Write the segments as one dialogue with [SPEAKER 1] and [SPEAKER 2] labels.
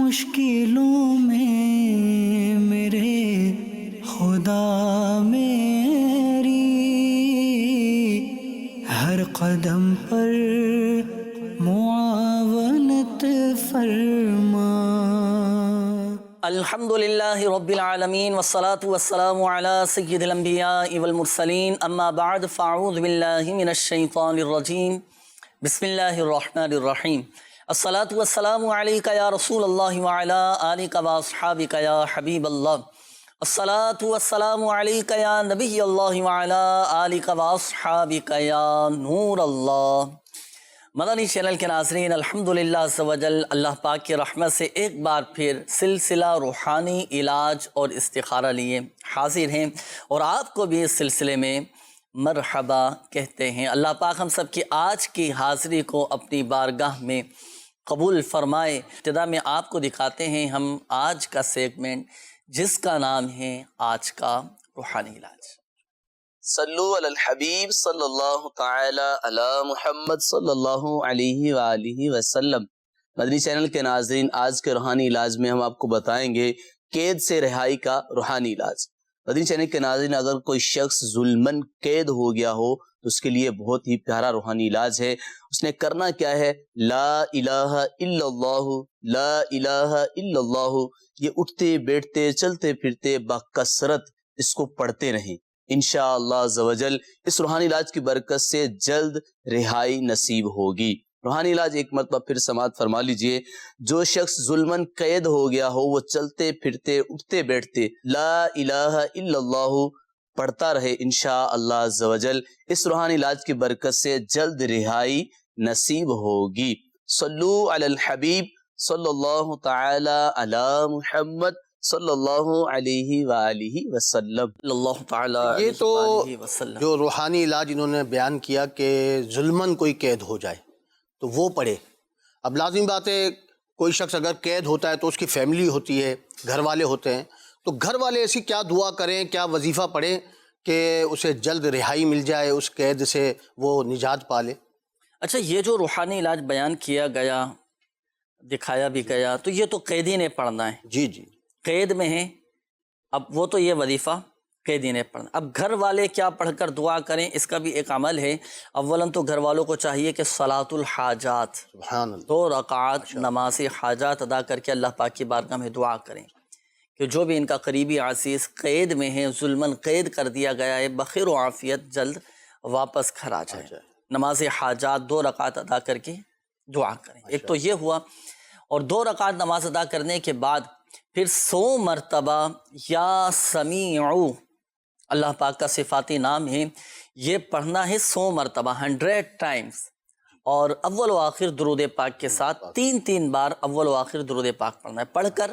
[SPEAKER 1] مشکلوں میں میرے خدا میری ہر قدم پر معاونت فرما۔
[SPEAKER 2] الحمدللہ رب العالمین والصلاة والسلام علی سید الانبیاء والمرسلین، اما بعد فاعوذ باللہ من الشیطان الرجیم، بسم اللہ الرحمن الرحیم۔ الصلاة والسلام علیکہ یا رسول اللہ وعلی آلکہ واصحابکہ یا حبیب اللہ۔ الصلاة والسلام علیکہ یا نبی اللہ وعلی آلکہ واصحابکہ یا نور اللہ۔ مدنی چینل کے ناظرین، الحمدللہ عز و جل اللہ پاک کی رحمت سے ایک بار پھر سلسلہ روحانی علاج اور استخارہ لیے حاضر ہیں، اور آپ کو بھی اس سلسلے میں مرحبا کہتے ہیں۔ اللہ پاک ہم سب کی آج کی حاضری کو اپنی بارگاہ میں قبول فرمائے۔ ابتدا میں آپ کو دکھاتے ہیں ہم آج کا سیگمنٹ، جس کا نام ہے آج کا روحانی علاج۔ صلو علی الحبیب صلی اللہ تعالی علی محمد صلی اللہ علیہ وآلہ وسلم۔ مدنی چینل کے ناظرین، آج کے روحانی علاج میں ہم آپ کو بتائیں گے قید سے رہائی کا روحانی علاج۔ مدنی چینل کے ناظرین، اگر کوئی شخص ظلماً قید ہو گیا ہو تو اس کے لیے بہت ہی پیارا روحانی علاج ہے۔ اس نے کرنا کیا ہے؟ لا الہ الا اللہ، لا الہ الا اللہ، یہ اٹھتے بیٹھتے چلتے پھرتے بکثرت اس کو پڑھتے رہیں۔ انشاءاللہ عز و جل اس روحانی علاج کی برکت سے جلد رہائی نصیب ہوگی۔ روحانی علاج ایک مرتبہ پھر سماعت فرما لیجئے۔ جو شخص ظلماً قید ہو گیا ہو، وہ چلتے پھرتے اٹھتے بیٹھتے لا الہ الا اللہ پڑھتا رہے، انشاءاللہ عز و جل اس روحانی علاج کی برکت سے جلد رہائی نصیب ہوگی۔ صلو علی الحبیب صلی اللہ تعالی علی محمد صلی اللہ علیہ وآلہ وسلم۔ اللہ تعالی
[SPEAKER 3] یہ تو
[SPEAKER 2] علیہ وسلم۔
[SPEAKER 3] جو روحانی علاج انہوں نے بیان کیا کہ ظلماً کوئی قید ہو جائے تو وہ پڑھے۔ اب لازمی بات ہے، کوئی شخص اگر قید ہوتا ہے تو اس کی فیملی ہوتی ہے، گھر والے ہوتے ہیں، تو گھر والے ایسی کیا دعا کریں، کیا وظیفہ پڑھیں کہ اسے جلد رہائی مل جائے، اس قید سے وہ نجات پا لے؟
[SPEAKER 2] اچھا، یہ جو روحانی علاج بیان کیا گیا، دکھایا بھی گیا، تو یہ تو قیدی نے پڑھنا ہے۔
[SPEAKER 3] جی جی،
[SPEAKER 2] قید میں ہے، اب وہ تو یہ وظیفہ قیدی نے پڑھنا۔ اب گھر والے کیا پڑھ کر دعا کریں، اس کا بھی ایک عمل ہے۔ اولاً تو گھر والوں کو چاہیے کہ صلاۃ الحاجات،
[SPEAKER 3] سبحان اللہ،
[SPEAKER 2] 2 رکعات نماز حاجات ادا کر کے اللہ پاک کی بارگاہ میں دعا کریں کہ جو بھی ان کا قریبی عزیز قید میں ہے، ظلماً قید کر دیا گیا ہے، بخیر و عافیت جلد واپس گھر آ جائے۔ نماز حاجات 2 رکعات ادا کر کے دعا کریں۔ ایک تو یہ ہوا، اور 2 رکعات نماز ادا کرنے کے بعد پھر 100 مرتبہ یا سمیعو، اللہ پاک کا صفاتی نام ہے، یہ پڑھنا ہے 100 مرتبہ، 100 ٹائمز، اور اول و آخر درود پاک کے ساتھ 3 بار اول و آخر درود پاک پڑھنا ہے۔ پڑھ کر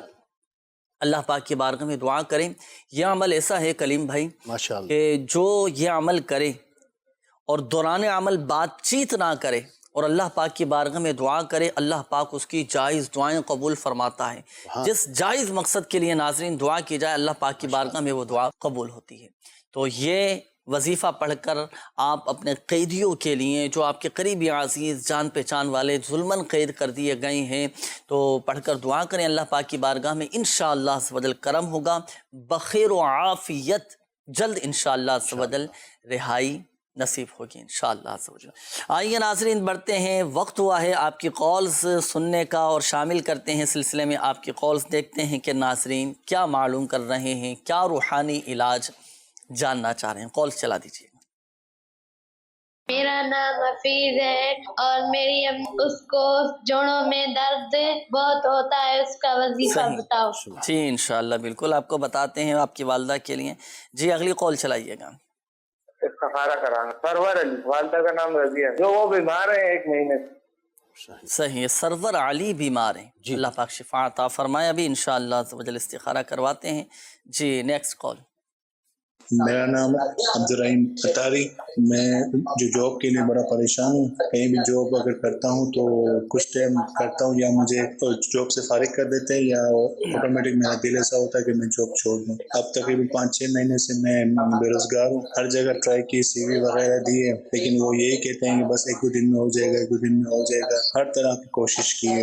[SPEAKER 2] اللہ پاک کی بارگاہ میں دعا کریں۔ یہ عمل ایسا ہے کلیم بھائی
[SPEAKER 3] ماشاءاللہ،
[SPEAKER 2] کہ جو یہ عمل کرے اور دوران عمل بات چیت نہ کرے اور اللہ پاک کی بارگاہ میں دعا کرے، اللہ پاک اس کی جائز دعائیں قبول فرماتا ہے۔ جس جائز مقصد کے لیے ناظرین دعا کی جائے، اللہ پاک کی بارگاہ میں وہ دعا قبول ہوتی ہے۔ تو یہ وظیفہ پڑھ کر آپ اپنے قیدیوں کے لیے، جو آپ کے قریبی عزیز جان پہچان والے ظلماً قید کر دیے گئے ہیں، تو پڑھ کر دعا کریں۔ اللہ پاک کی بارگاہ میں انشاءاللہ عز و جل کرم ہوگا، بخیر و عافیت جلد انشاءاللہ عز و جل رہائی نصیب ہوگی انشاءاللہ عز و جل۔ آئیے ناظرین بڑھتے ہیں، وقت ہوا ہے آپ کی کالز سننے کا، اور شامل کرتے ہیں سلسلے میں آپ کی کالز۔ دیکھتے ہیں کہ ناظرین کیا معلوم کر رہے ہیں، کیا روحانی علاج جاننا چاہ رہے ہیں۔ کالز چلا دیجیے۔
[SPEAKER 4] میرا نام حفیظ ہے اور میری اس کو جوڑوں میں درد بہت ہوتا ہے، اس کا وظیفہ بتاؤ۔
[SPEAKER 2] جی انشاءاللہ بالکل آپ کو بتاتے ہیں، آپ کی والدہ کے لیے۔ جی اگلی کال چلائیے گا۔
[SPEAKER 5] استخارہ کرانا۔ سرور علی، والدہ کا نام رضیہ ہے، جو وہ بیمار ہیں 1 مہینے سے۔
[SPEAKER 2] صحیح ہے، سرور علی بیمار ہیں، اللہ پاک شفا عطا فرمائے۔ ابھی انشاءاللہ عز و جل استخارہ کرواتے ہیں۔ جی نیکسٹ کال۔
[SPEAKER 6] میرا نام عبدالرحیم اتاری، میں جو جاب کے لیے بڑا پریشان ہوں۔ کہیں بھی جاب اگر کرتا ہوں تو کچھ ٹائم کرتا ہوں، یا مجھے جاب سے فارغ کر دیتے ہیں، یا آٹومیٹک میرا دل ایسا ہوتا ہے کہ میں جاب چھوڑ دوں۔ اب تقریباً 5-6 مہینے سے میں بے روزگار ہوں۔ ہر جگہ ٹرائی کی، سی وی وغیرہ دیے، لیکن وہ یہی کہتے ہیں کہ بس 1-2 دن میں ہو جائے گا، 1-2 دن میں ہو جائے گا۔ ہر طرح کی کوشش کی ہے،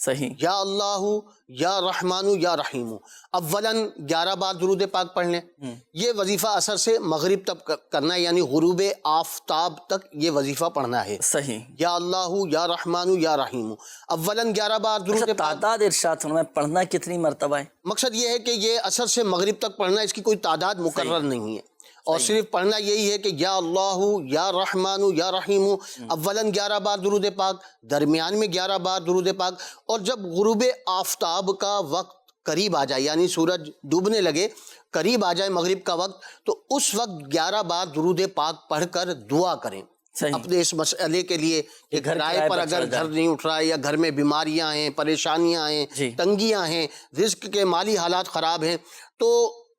[SPEAKER 2] صحیح.
[SPEAKER 3] یا اللہ یا رحمان یا رحیم. اولاً 11 بار درود پاک پڑھ لیں. یہ وظیفہ عصر سے مغرب تک کرنا ہے، یعنی غروب آفتاب تک یہ وظیفہ پڑھنا ہے.
[SPEAKER 2] صحیح.
[SPEAKER 3] یا اللہ یا رحمان یا رحیم. اولاً 11 بار درود
[SPEAKER 2] اچھا،
[SPEAKER 3] پاک.
[SPEAKER 2] تعداد ارشاد فرمائیں پڑھنا کتنی مرتبہ ہے؟
[SPEAKER 3] مقصد یہ ہے کہ یہ عصر سے مغرب تک پڑھنا، اس کی کوئی تعداد مقرر نہیں ہے، اور صرف پڑھنا یہی ہے کہ یا اللہ یا رحمان یا رحیم. اولاً 11 بار درود پاک، درمیان میں 11 بار درود پاک، اور جب غروب آفتاب کا وقت قریب آ جائے، یعنی سورج ڈوبنے لگے، قریب آ جائے مغرب کا وقت، تو اس وقت 11 بار درود پاک پڑھ کر دعا کریں اپنے اس مسئلے کے لیے کہ کرائے پر اگر گھر نہیں اٹھ رہا ہے، یا گھر میں بیماریاں ہیں، پریشانیاں ہیں، تنگیاں ہیں، رزق کے مالی حالات خراب ہیں، تو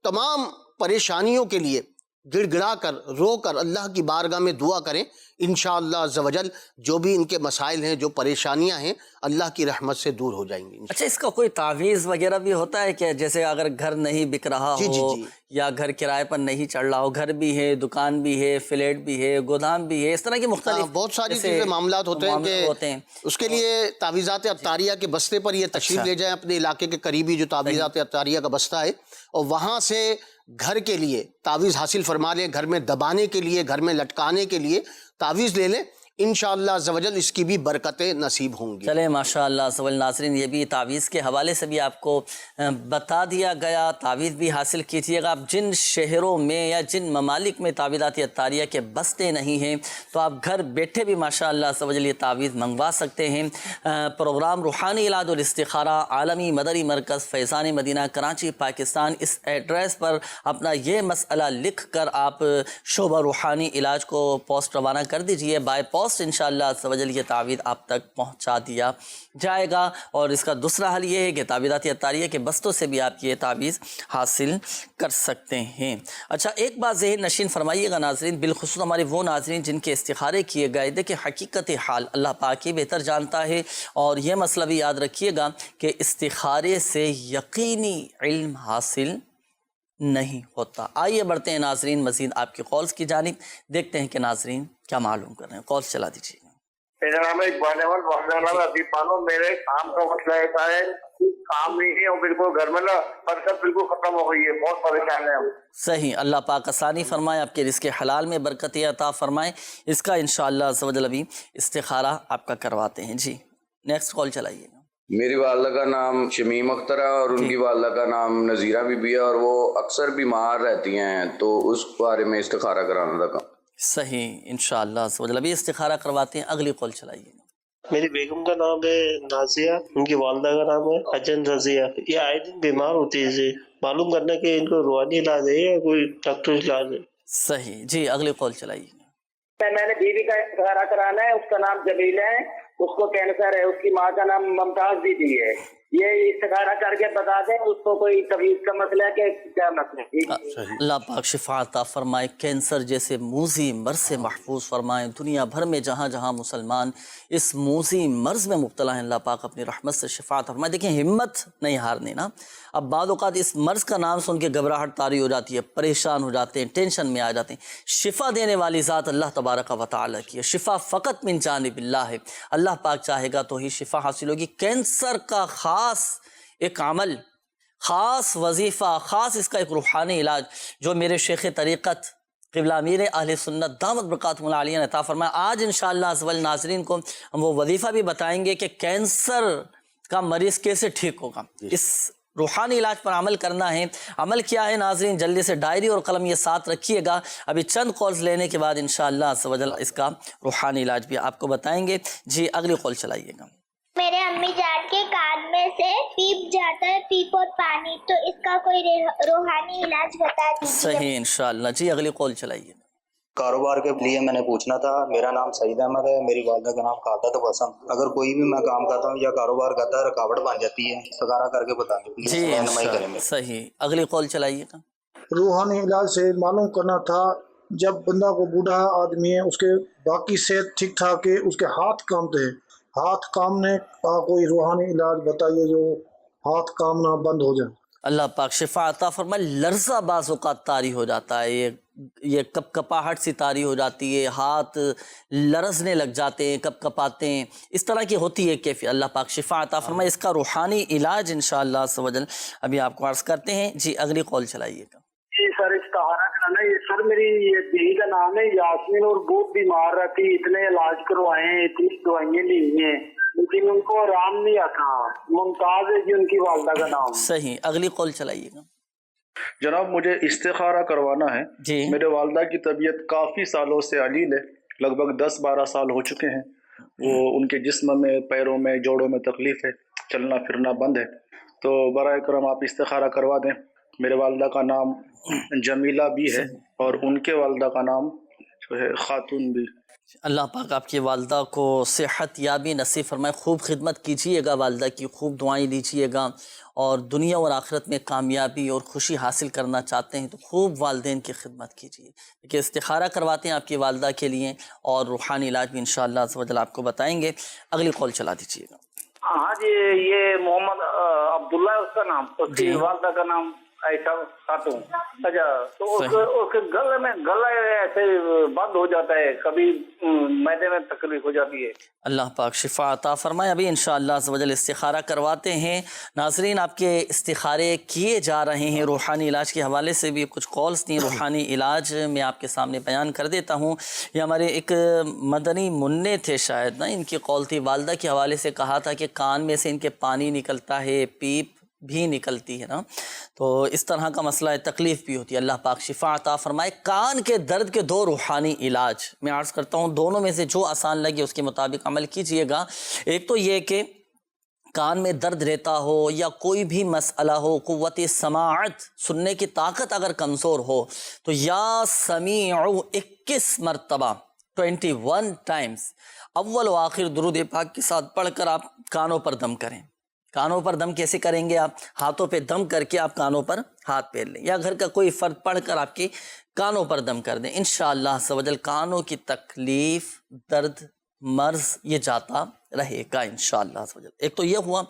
[SPEAKER 3] تمام پریشانیوں کے لیے گڑ گڑا کر رو کر اللہ کی بارگاہ میں دعا کریں. انشاءاللہ عز و جل جو بھی ان کے مسائل ہیں، جو پریشانیاں ہیں، اللہ کی رحمت سے دور ہو جائیں گی.
[SPEAKER 2] اچھا، اس کا کوئی تعویذ وغیرہ بھی ہوتا ہے کہ جیسے اگر گھر نہیں بک رہا ہو یا گھر کرائے پر نہیں چڑھ رہا ہو، گھر بھی ہے، دکان بھی ہے، فلیٹ بھی ہے، گودام بھی ہے، اس طرح کے مختلف
[SPEAKER 3] بہت ساری چیزیں معاملات ہوتے ہیں کہ اس کے لیے تعویذات عطاریہ کے بستے پر یہ تشریف لے جائیں، اپنے علاقے کے قریبی جو تعویذات عطاریہ کا بستہ ہے، اور وہاں سے گھر کے لیے تعویذ حاصل فرما لیں. گھر میں دبانے کے لیے، گھر میں لٹکانے کے لیے تعویذ لے لیں. انشاءاللہ عز و جل اس کی بھی برکتیں نصیب ہوں گی.
[SPEAKER 2] چلے ماشاءاللہ. سوال ناظرین، یہ بھی تعویذ کے حوالے سے بھی آپ کو بتا دیا گیا. تعویذ بھی حاصل کیجیے گا. آپ جن شہروں میں یا جن ممالک میں تعویذات عطاریہ کے بستے نہیں ہیں، تو آپ گھر بیٹھے بھی ماشاءاللہ عز و جل یہ تعویذ منگوا سکتے ہیں. پروگرام روحانی علاج اور استخارہ، عالمی مدری مرکز، فیضان مدینہ، کراچی، پاکستان. اس ایڈریس پر اپنا یہ مسئلہ لکھ کر آپ شعبہ روحانی علاج کو پوسٹ روانہ کر دیجئے. بائی پوسٹ انشاءاللہ عز و جل یہ تعویذ آپ تک پہنچا دیا جائے گا. اور اس کا دوسرا حل یہ ہے کہ تعویذات عطاریہ کے بستوں سے بھی آپ یہ تعویذ حاصل کر سکتے ہیں. اچھا، ایک بات ذہن نشین فرمائیے گا ناظرین، بالخصوص ہمارے وہ ناظرین جن کے استخارے کیے گئے. دیکھیں، حقیقت حال اللہ پاک ہی بہتر جانتا ہے، اور یہ مسئلہ بھی یاد رکھیے گا کہ استخارے سے یقینی علم حاصل نہیں ہوتا. آئیے بڑھتے ہیں ناظرین مزید آپ کی کالز کی جانب، دیکھتے ہیں کہ ناظرین کیا معلوم کر رہے ہیں. کالز چلا دیجیے.
[SPEAKER 5] میرا نام ہے اقبال احمد، میرا نام ہے عبید پانو. میرے کام کا مسئلہ ایسا ہے، کام نہیں ہے، اور بالکل گھر میں نا برکت بالکل ختم ہو گئی ہے، بہت پریشان ہیں ہم.
[SPEAKER 2] صحیح. اللہ پاک آسانی فرمائے، آپ کے رزق حلال میں برکت عطا فرمائے. اس کا انشاءاللہ عز و جل ابھی استخارہ آپ کا کرواتے ہیں. جی، نیکسٹ کال چلائیے.
[SPEAKER 7] میری والدہ کا نام شمیم اختر ہے، اور ان کی والدہ کا نام نذیرہ بی بی ہے، اور وہ اکثر بیمار رہتی ہیں، تو اس بارے میں استخارہ کرانا تھا.
[SPEAKER 2] صحیح. انشاءاللہ عز و جل ابھی استخارہ کرواتے ہیں. اگلی کال چلائیے.
[SPEAKER 8] میری بیگم کا نام ہے نازیہ، ان کی والدہ کا نام ہے اجن رضیہ. یہ آئے دن بیمار ہوتی ہے. معلوم کرنا کہ ان کو روحانی علاج ہے یا کوئی ڈاکٹر علاج ہے.
[SPEAKER 2] صحیح. جی، اگلی کال چلائیے.
[SPEAKER 5] میں نے بیوی کا استخارہ کرانا ہے، اس کا نام جمیل ہے، اس کو کینسر ہے، اس کی ماں کا نام ممتاز بی بی ہے. یہ استخارہ کر کے بتا دیں اس کو کوئی طبیعت کا مسئلہ ہے کہ کیا مسئلہ ہے.
[SPEAKER 2] اللہ پاک شفا عطا فرمائے، کینسر جیسے موذی مرض سے محفوظ فرمائے. دنیا بھر میں جہاں جہاں مسلمان اس موذی مرض میں مبتلا ہیں، اللہ پاک اپنی رحمت سے شفا عطا فرمائے. دیکھیں، ہمت نہیں ہارنے نا. اب بعض اوقات اس مرض کا نام سن کے گھبراہٹ طاری ہو جاتی ہے، پریشان ہو جاتے ہیں، ٹینشن میں آ جاتے ہیں. شفا دینے والی ذات اللہ تبارک و تعالیٰ کی ہے. شفا فقط من جانب اللہ ہے. اللہ پاک چاہے گا تو ہی شفا حاصل ہوگی. کینسر کا خاص ایک عمل، خاص وظیفہ، خاص اس کا ایک روحانی علاج جو میرے شیخ طریقت قبلہ امیر اہل سنت دامت برکاتہم العالیہ نے عطا فرمایا. آج انشاءاللہ عز و جل ناظرین کو ہم وہ وظیفہ بھی بتائیں گے کہ کینسر کا مریض کیسے ٹھیک ہوگا. اس روحانی علاج پر عمل کرنا ہے. عمل کیا ہے ناظرین؟ جلدی سے ڈائری اور قلم یہ ساتھ رکھیے گا. ابھی چند کالز لینے کے بعد انشاءاللہ عز و جل اس کا روحانی علاج بھی آپ کو بتائیں گے. جی، اگلی کال چلائیے گا.
[SPEAKER 9] میرے امی جان کے کان میں سے پیپ جاتا ہے، پیپ اور پانی، تو اس کا کوئی روحانی علاج بتا دیجیے.
[SPEAKER 2] صحیح. انشاءاللہ. جی، اگلی کال چلائیے.
[SPEAKER 10] کاروبار کے لیے میں نے پوچھنا تھا. میرا نام سعید احمد ہے، میری والدہ کا نام قادت وسم. اگر کوئی بھی میں کام کرتا ہوں یا کاروبار کرتا ہے، رکاوٹ بن جاتی ہے، استخارہ کر کے بتا دیں.
[SPEAKER 2] جی انشاءاللہ. صحیح. اگلی کال چلائیے گا.
[SPEAKER 11] روحانی علاج سے معلوم کرنا تھا، جب بندہ کو بوڑھا آدمی ہے، اس کے باقی صحت ٹھیک ٹھاک ہے، اس کے ہاتھ کامتے ہیں، ہاتھ کامنے کا کوئی روحانی علاج بتائیے جو ہاتھ کامنا بند ہو جائے.
[SPEAKER 2] اللہ پاک شفا عطا فرمائے. لرزہ بعض اوقات طاری ہو جاتا ہے، یہ کپ کپاہٹ سی طاری ہو جاتی ہے، ہاتھ لرزنے لگ جاتے ہیں، کپ کپاتے ہیں، اس طرح کی ہوتی ہے کیفیت. اللہ پاک شفا عطا فرمائے. اس کا روحانی علاج انشاءاللہ عز و جل ابھی آپ کو عرض کرتے ہیں. جی اگلی کال چلائیے گا.
[SPEAKER 5] جی سر، استخارہ کرانا ہے سر. میری یہ بیوی کا نام ہے یاسمین اور بہت بیمار رہتی، اتنے علاج کروائے ہیں، اتنی دوائیں لی ہیں لیکن ان کو آرام نہیں آتا. ممتاز ہے جی ان کی والدہ کا نام.
[SPEAKER 2] صحیح، اگلی کال چلائیے گا.
[SPEAKER 12] جناب مجھے استخارہ کروانا ہے.
[SPEAKER 2] جی.
[SPEAKER 12] میرے والدہ کی طبیعت کافی سالوں سے علیل ہے، لگ بھگ 10-12 سال ہو چکے ہیں. وہ ان کے جسم میں، پیروں میں، جوڑوں میں تکلیف ہے، چلنا پھرنا بند ہے. تو برائے کرم آپ استخارہ کروا دیں. میرے والدہ کا نام جمیلہ بھی ہے اور ان کے والدہ کا نام جو ہے خاتون بھی.
[SPEAKER 2] اللہ پاک آپ کی والدہ کو صحت یابی نصیب فرمائے. خوب خدمت کیجیے گا والدہ کی، خوب دعائیں دیجیے گا، اور دنیا اور آخرت میں کامیابی اور خوشی حاصل کرنا چاہتے ہیں تو خوب والدین کی خدمت کیجیے. کہ استخارہ کرواتے ہیں آپ کی والدہ کے لیے، اور روحانی علاج بھی انشاءاللہ عز و جل آپ کو بتائیں گے. اگلی کال چلا دیجیے گا.
[SPEAKER 5] ہاں جی، یہ محمد عبداللہ ہے اس کا نام، اس کی والدہ کا نام عائشہ خاتون. اچھا، تو اس کے گلے میں گلا ایسے بند ہو جاتا ہے، کبھی معدے میں تکلیف ہو جاتی ہے.
[SPEAKER 2] اللہ پاک شفا عطا فرمائے. ابھی انشاءاللہ عز و جل استخارہ کرواتے ہیں. ناظرین، آپ کے استخارے کیے جا رہے ہیں. روحانی علاج کے حوالے سے بھی کچھ کالز تھیں. روحانی علاج میں آپ کے سامنے بیان کر دیتا ہوں. یہ ہمارے ایک مدنی منع تھے شاید نا، ان کی کال تھی. والدہ کے حوالے سے کہا تھا کہ کان میں سے ان کے پانی نکلتا ہے، پیپ بھی نکلتی ہے نا، تو اس طرح کا مسئلہ ہے، تکلیف بھی ہوتی ہے. اللہ پاک شفا عطا فرمائے. کان کے درد کے 2 روحانی علاج میں عرض کرتا ہوں، دونوں میں سے جو آسان لگے اس کے مطابق عمل کیجئے گا. ایک تو یہ کہ کان میں درد رہتا ہو یا کوئی بھی مسئلہ ہو، قوت سماعت، سننے کی طاقت اگر کمزور ہو تو یا سمیع 21 مرتبہ 21 ٹائمز اول و آخر درود پاک کے ساتھ پڑھ کر آپ کانوں پر دم کریں. کانوں پر دم کیسے کریں گے؟ آپ ہاتھوں پہ دم کر کے آپ کانوں پر ہاتھ پھیر لیں، یا گھر کا کوئی فرد پڑھ کر آپ کی کانوں پر دم کر دیں. انشاءاللہ عز و جل کانوں کی تکلیف، درد، مرض یہ جاتا رہے گا انشاءاللہ عز و جل. ایک تو یہ ہوا.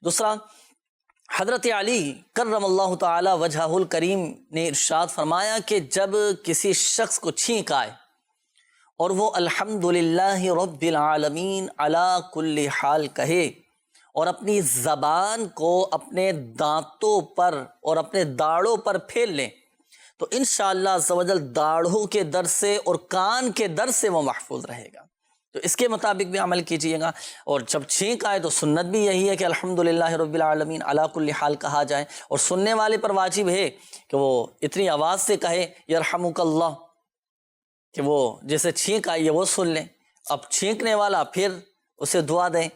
[SPEAKER 2] دوسرا، حضرت علی کرم اللہ تعالی وجہہ الکریم نے ارشاد فرمایا کہ جب کسی شخص کو چھینک آئے اور وہ الحمدللہ رب العالمین علی کل حال کہے، اور اپنی زبان کو اپنے دانتوں پر اور اپنے داڑوں پر پھیل لیں، تو انشاءاللہ عز و جل داڑھوں کے درد سے اور کان کے درد سے وہ محفوظ رہے گا. تو اس کے مطابق بھی عمل کیجئے گا. اور جب چھینک آئے تو سنت بھی یہی ہے کہ الحمدللہ رب العالمین علی کل حال کہا جائے، اور سننے والے پر واجب ہے کہ وہ اتنی آواز سے کہے یرحمک اللہ، کہ وہ جیسے چھینک آئی ہے وہ سن لیں. اب چھینکنے والا پھر اسے دعا دیں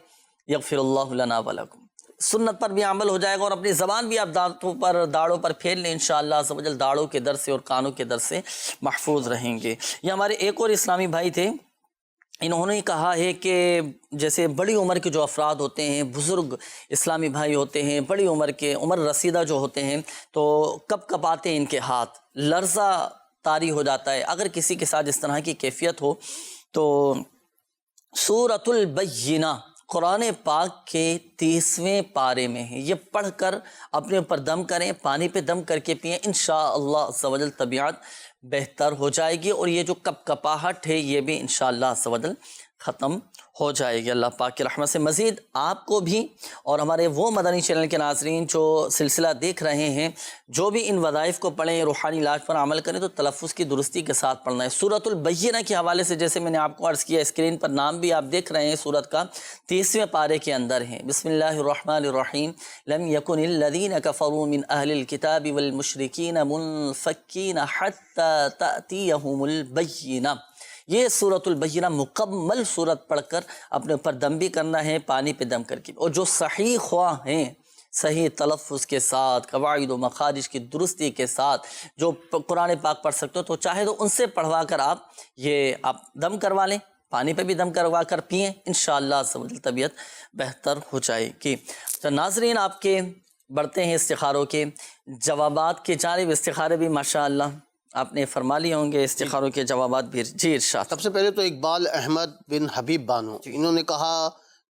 [SPEAKER 2] یغفر اللہ لنا ولکم. سنت پر بھی عمل ہو جائے گا، اور اپنی زبان بھی آپ دانتوں پر، داڑوں پر پھیر لیں. انشاءاللہ عز و جل داڑوں کے درد سے اور کانوں کے درد سے محفوظ رہیں گے. یہ ہمارے ایک اور اسلامی بھائی تھے، انہوں نے کہا ہے کہ جیسے بڑی عمر کے جو افراد ہوتے ہیں، بزرگ اسلامی بھائی ہوتے ہیں، بڑی عمر کے، عمر رسیدہ جو ہوتے ہیں، تو کپ کپاتے ہیں ان کے ہاتھ، لرزہ طاری ہو جاتا ہے. اگر کسی کے ساتھ اس طرح کی کیفیت ہو تو سورۃ البینہ قرآن پاک کے 30ویں پارے میں ہے، یہ پڑھ کر اپنے اوپر دم کریں، پانی پہ دم کر کے پئیں. انشاءاللہ عز و جل طبیعت بہتر ہو جائے گی، اور یہ جو کپ کپاہٹ ہے یہ بھی انشاءاللہ عز و جل ختم ہو جائے گی. اللہ پاک کی رحمت سے مزید آپ کو بھی اور ہمارے وہ مدنی چینل کے ناظرین جو سلسلہ دیکھ رہے ہیں، جو بھی ان وظائف کو پڑھیں، روحانی علاج پر عمل کریں، تو تلفظ کی درستی کے ساتھ پڑھنا ہے. سورۃ البینہ کے حوالے سے جیسے میں نے آپ کو عرض کیا، اسکرین پر نام بھی آپ دیکھ رہے ہیں، سورت کا 30ویں پارے کے اندر ہے. بسم اللہ الرحمن الرحیم. لم یکن الذین کفروا من اہل الکتاب والمشرکین منفکین حتی تأتیہم البینہ. یہ سورۃ البینہ مکمل سورت پڑھ کر اپنے اوپر دم بھی کرنا ہے، پانی پہ دم کر کے. اور جو صحیح خواہ ہیں، صحیح تلفظ کے ساتھ، قواعد و مخارج کی درستی کے ساتھ، جو قرآن پاک پڑھ سکتے ہو تو چاہے تو ان سے پڑھوا کر آپ دم کروا لیں، پانی پہ بھی دم کروا کر پئیں. انشاءاللہ عز و جل طبیعت بہتر ہو جائے گی. تو ناظرین، آپ کے بڑھتے ہیں استخاروں کے جوابات کی جانب. استخارے بھی ماشاءاللہ آپ نے فرما لیے ہوں گے، استخاروں کے جوابات بھی. جی ارشاد.
[SPEAKER 3] سب سے پہلے تو اقبال احمد بن حبیب بانو، انہوں نے کہا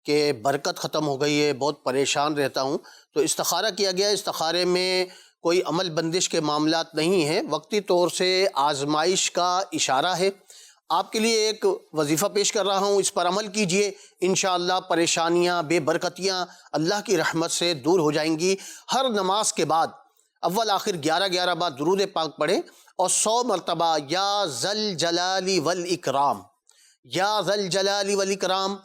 [SPEAKER 3] کہ برکت ختم ہو گئی ہے، بہت پریشان رہتا ہوں، تو استخارہ کیا گیا۔ استخارے میں کوئی عمل بندش کے معاملات نہیں ہیں، وقتی طور سے آزمائش کا اشارہ ہے۔ آپ کے لیے ایک وظیفہ پیش کر رہا ہوں، اس پر عمل کیجئے، انشاءاللہ پریشانیاں، بے برکتیاں اللہ کی رحمت سے دور ہو جائیں گی۔ ہر نماز کے بعد اول آخر 11 بار درود پاک پڑھیں اور 100 مرتبہ یا ذل جلال والاکرام، یا ذل جلال والاکرام،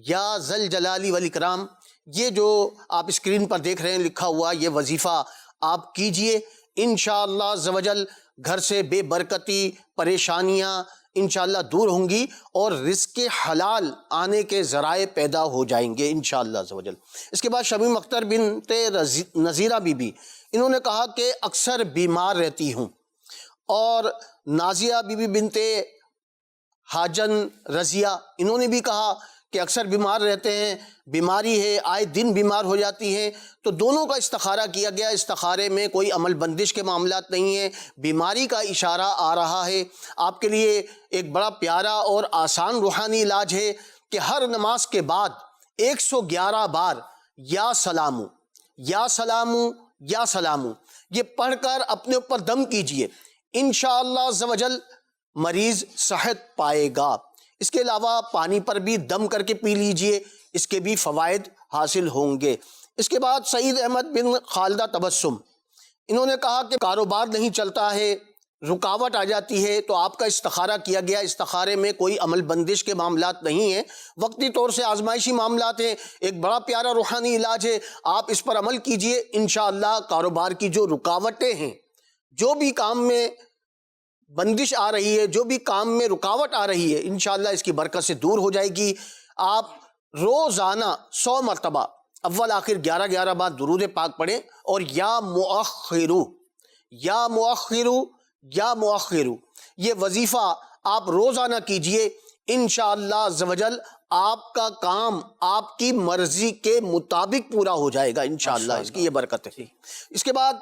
[SPEAKER 3] یا ذل جلال والاکرام، یہ جو آپ اسکرین پر دیکھ رہے ہیں لکھا ہوا، یہ وظیفہ آپ کیجئے، انشاءاللہ عز و جل گھر سے بے برکتی، پریشانیاں انشاءاللہ دور ہوں گی اور رزق حلال آنے کے ذرائع پیدا ہو جائیں گے انشاءاللہ عز و جل۔ اس کے بعد شمیم اختر بنت نذیرہ بی بی، انہوں نے کہا کہ اکثر بیمار رہتی ہوں، اور نازیہ بی بی بنت حاجن رضیہ، انہوں نے بھی کہا کہ اکثر بیمار رہتے ہیں، بیماری ہے، آئے دن بیمار ہو جاتی ہیں، تو دونوں کا استخارہ کیا گیا۔ استخارے میں کوئی عمل بندش کے معاملات نہیں ہیں، بیماری کا اشارہ آ رہا ہے۔ آپ کے لیے ایک بڑا پیارا اور آسان روحانی علاج ہے کہ ہر نماز کے بعد 111 بار یا سلامو، یا سلامو، یا سلامو، یہ پڑھ کر اپنے اوپر دم کیجئے، انشاءاللہ عز و جل مریض صحت پائے گا۔ اس کے علاوہ پانی پر بھی دم کر کے پی لیجئے، اس کے بھی فوائد حاصل ہوں گے۔ اس کے بعد سعید احمد بن خالدہ تبسم، انہوں نے کہا کہ کاروبار نہیں چلتا ہے، رکاوٹ آ جاتی ہے، تو آپ کا استخارہ کیا گیا۔ استخارے میں کوئی عمل بندش کے معاملات نہیں ہیں، وقتی طور سے آزمائشی معاملات ہیں، ایک بڑا پیارا روحانی علاج ہے، آپ اس پر عمل کیجئے، انشاءاللہ کاروبار کی جو رکاوٹیں ہیں، جو بھی کام میں بندش آ رہی ہے، جو بھی کام میں رکاوٹ آ رہی ہے، انشاءاللہ اس کی برکت سے دور ہو جائے گی۔ آپ روزانہ 100 مرتبہ اول آخر 11 بار درود پاک پڑھیں، اور یا مؤخرو، یا مؤخرو، یا مؤخرو، یہ وظیفہ آپ روزانہ کیجئے، انشاءاللہ عز و جل آپ کا کام آپ کی مرضی کے مطابق پورا ہو جائے گا انشاءاللہ، اس کی یہ برکت ہے۔ اس کے بعد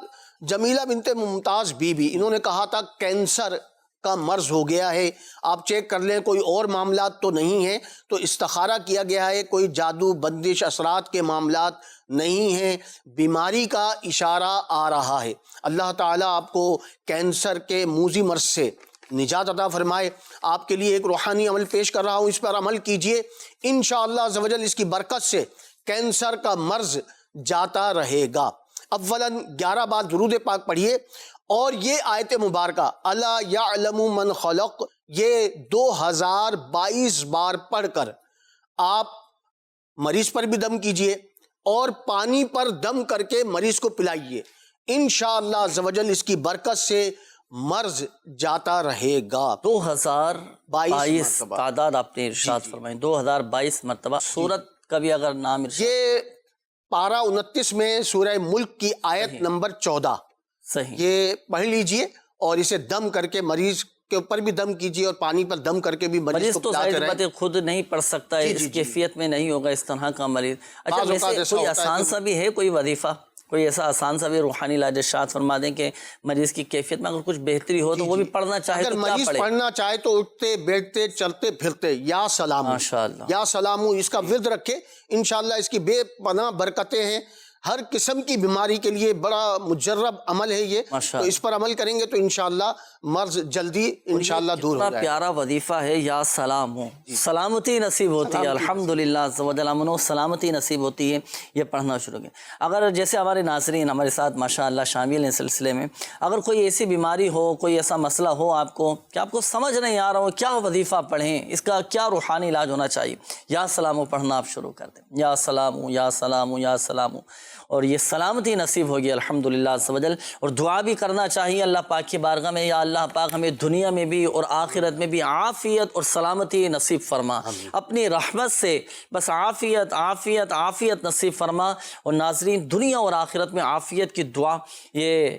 [SPEAKER 3] جمیلہ بنت ممتاز بی بی، انہوں نے کہا تھا کینسر کا مرض ہو گیا ہے، آپ چیک کر لیں کوئی اور معاملات تو نہیں ہیں، تو استخارہ کیا گیا ہے، کوئی جادو بندش اثرات کے معاملات نہیں ہیں، بیماری کا اشارہ آ رہا ہے۔ اللہ تعالیٰ آپ کو کینسر کے موذی مرض سے نجات عطا فرمائے۔ آپ کے لیے ایک روحانی عمل پیش کر رہا ہوں، اس پر عمل کیجئے، انشاءاللہ عز و جل اس کی برکت سے کینسر کا مرض جاتا رہے گا۔ اولاً 11 بار درود پاک پڑھیے، اور یہ آیت مبارکہ الا یعلم من خلق، یہ 2022 بار پڑھ کر آپ مریض پر بھی دم کیجئے اور پانی پر دم کر کے مریض کو پلائیے، انشاءاللہ عز و جل اس کی برکت سے مرض جاتا رہے گا۔
[SPEAKER 2] 2022 تعداد آپ نے ارشاد فرمائی، 2022 مرتبہ۔ سورت کا بھی اگر نام ارشاد،
[SPEAKER 3] یہ پارہ 29 میں سورہ ملک کی آیت نمبر 14،
[SPEAKER 2] صحیح،
[SPEAKER 3] یہ پڑھ لیجئے اور اسے دم کر کے مریض کے اوپر بھی دم کیجئے اور پانی پر دم کر کے بھی مریض کو
[SPEAKER 2] تو
[SPEAKER 3] پلاتے
[SPEAKER 2] ظاہر
[SPEAKER 3] رہیں۔
[SPEAKER 2] بات ہے خود نہیں پڑھ سکتا ہے، اس کیفیت میں نہیں ہوگا اس طرح کا مریض۔ اچھا ویسے کوئی آسان سا بھی ہے کوئی وظیفہ، کوئی ایسا آسان سا بھی روحانی علاج ارشاد فرما دیں کہ مریض کی کیفیت میں اگر کچھ بہتری ہو تو وہ بھی پڑھنا چاہے
[SPEAKER 3] اگر
[SPEAKER 2] تو کیا
[SPEAKER 3] مریض
[SPEAKER 2] پڑھے؟
[SPEAKER 3] پڑھنا چاہے تو اٹھتے بیٹھتے چلتے پھرتے یا سلامو،
[SPEAKER 2] ماشاءاللہ،
[SPEAKER 3] یا سلامو اس کا ورد رکھے، انشاءاللہ اس کی بے پناہ برکتیں ہیں۔ ہر قسم کی بیماری کے لیے بڑا مجرب عمل ہے یہ، تو اس پر عمل کریں گے تو انشاءاللہ مرض جلدی انشاءاللہ دور ہو جائے گا۔
[SPEAKER 2] پیارا وظیفہ ہے یا سلامو، سلامتی نصیب ہوتی ہے، الحمدللہ عز و جل امن و سلامتی نصیب ہوتی ہے، یہ پڑھنا شروع کریں۔ اگر جیسے ہمارے ناظرین ہمارے ساتھ ماشاءاللہ شامل ہیں سلسلے میں، اگر کوئی ایسی بیماری ہو، کوئی ایسا مسئلہ ہو آپ کو کہ آپ کو سمجھ نہیں آ رہا ہو کیا وظیفہ پڑھیں، اس کا کیا روحانی علاج ہونا چاہیے، یا سلامو پڑھنا آپ شروع کر دیں، یا سلامو، یا سلامو، یا سلامو، اور یہ سلامتی نصیب ہوگی الحمدللہ عز و جل۔ اور دعا بھی کرنا چاہیے اللہ پاک کی بارگاہ میں، یا اللہ پاک ہمیں دنیا میں بھی اور آخرت میں بھی عافیت اور سلامتی نصیب فرما، اپنی رحمت سے بس عافیت عافیت عافیت نصیب فرما۔ اور ناظرین دنیا اور آخرت میں عافیت کی دعا یہ